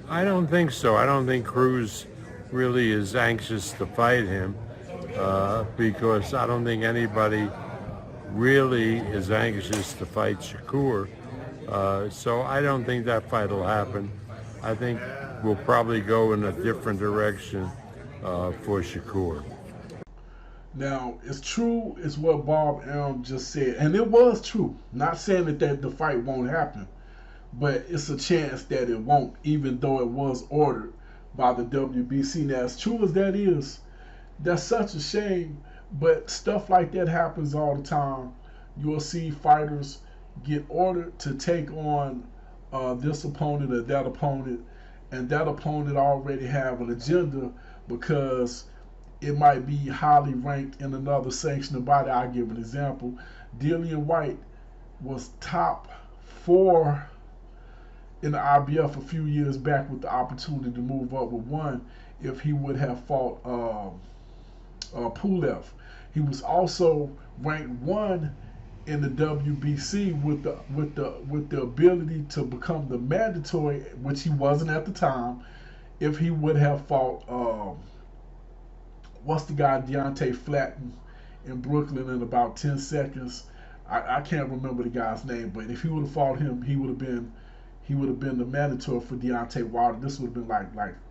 I don't think so. I don't think Cruz really is anxious to fight him because I don't think anybody really is anxious to fight Shakur. So I don't think that fight will happen. I think we'll probably go in a different direction for Shakur. Now, it's true, it's what Bob Arum just said, and it was true. Not saying that the fight won't happen, but it's a chance that it won't, even though it was ordered by the WBC. Now, as true as that is, that's such a shame, but stuff like that happens all the time. You'll see fighters get ordered to take on this opponent or that opponent, and that opponent already have an agenda because it might be highly ranked in another sanctioning body. I'll give an example. Dillian White was top 4 in the IBF a few years back with the opportunity to move up with 1 if he would have fought Pulev. He was also ranked 1 in the WBC with the ability to become the mandatory, which he wasn't at the time, if he would have fought what's the guy Deontay Flatton in Brooklyn in about 10 seconds. I can't remember the guy's name, but if he would have fought him, he would have been the mandatory for Deontay Wilder. This would have been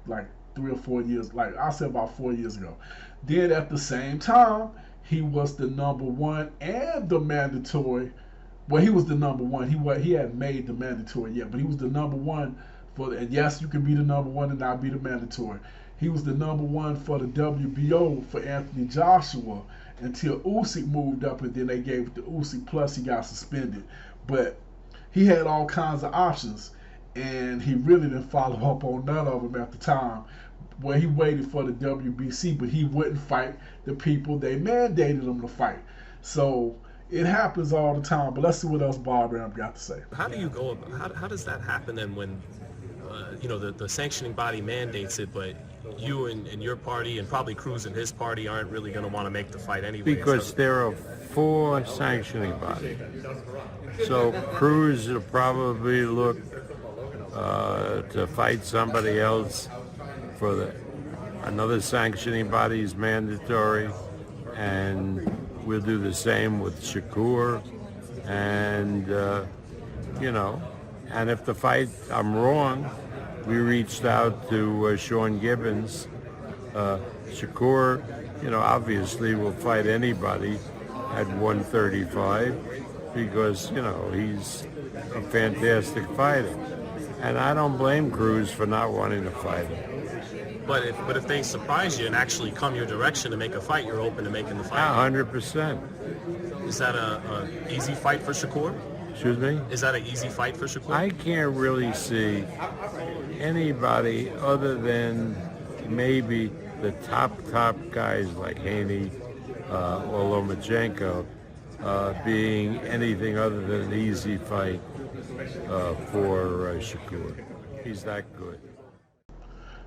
like 3 or 4 years, like I said about 4 years ago. Then at the same time, he was the number 1 and the mandatory. Well, he was the number 1. He hadn't made the mandatory yet, but he was the number 1 and yes, you can be the number 1 and not be the mandatory. He was the number 1 for the WBO for Anthony Joshua until Usyk moved up, and then they gave it to Usyk. Plus, he got suspended. But he had all kinds of options, and he really didn't follow up on none of them at the time. Where he waited for the WBC, but he wouldn't fight the people they mandated him to fight. So it happens all the time. But let's see what else Bob Arum got to say. How do you go about, how does that happen then when the sanctioning body mandates it, but you and your party and probably Cruz and his party aren't really going to want to make the fight anyway? Because there are 4 sanctioning bodies. So Cruz will probably look to fight somebody else for another sanctioning body is mandatory, and we'll do the same with Shakur, and and if the fight I'm wrong, we reached out to Sean Gibbons. Shakur, obviously will fight anybody at 135 because he's a fantastic fighter, and I don't blame Cruz for not wanting to fight him. But if they surprise you and actually come your direction to make a fight, you're open to making the fight. 100%. Is that a easy fight for Shakur? Excuse me? Is that an easy fight for Shakur? I can't really see anybody other than maybe the top guys like Haney or Lomachenko being anything other than an easy fight for Shakur. He's that good.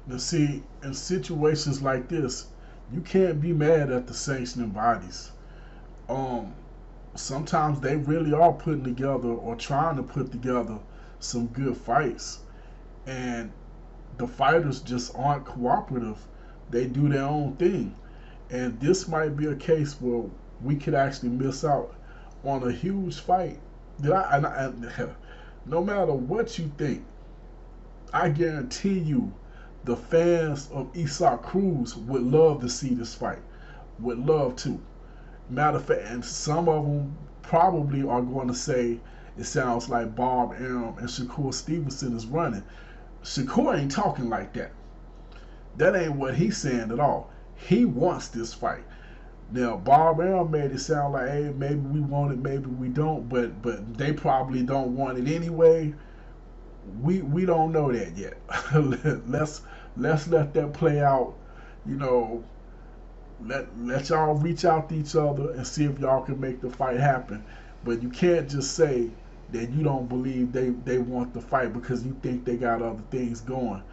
Now see, in situations like this, you can't be mad at the sanctioning bodies. Sometimes they really are putting together or trying to put together some good fights, and the fighters just aren't cooperative. They do their own thing, and this might be a case where we could actually miss out on a huge fight. No matter what you think, I guarantee you the fans of Isaac Cruz would love to see this fight. Would love to. Matter of fact, and some of them probably are going to say it sounds like Bob Arum and Shakur Stevenson is running. Shakur ain't talking like that. That ain't what he's saying at all. He wants this fight. Now, Bob Arum made it sound like, hey, maybe we want it, maybe we don't, but they probably don't want it anyway. We don't know that yet. let's let that play out. Let y'all reach out to each other and see if y'all can make the fight happen. But you can't just say that you don't believe they want the fight because you think they got other things going.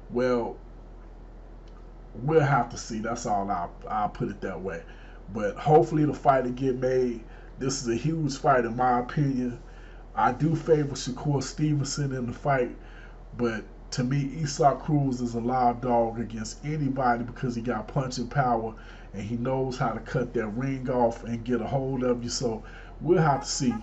Well, we'll have to see. That's all I'll put it that way. But hopefully the fight will get made. This is a huge fight in my opinion. I do favor Shakur Stevenson in the fight, but To me, Isaac Cruz is a live dog against anybody because he got punching power and he knows how to cut that ring off and get a hold of you. So we'll have to see.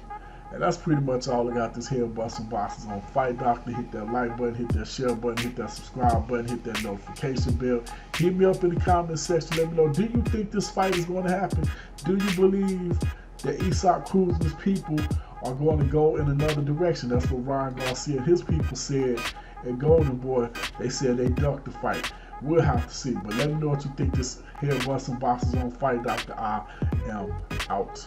And that's pretty much all I got this Head Busting Boxes on Fight Doctor. Hit that like button, hit that share button, hit that subscribe button, hit that notification bell. Hit me up in the comment section. Let me know, do you think this fight is going to happen? Do you believe that Isaac Cruz and his people are going to go in another direction? That's what Ryan Garcia and his people said at Golden Boy. They said they ducked the fight. We'll have to see. But let me know what you think this Head Busting Boxes on Fight Doctor. I am out.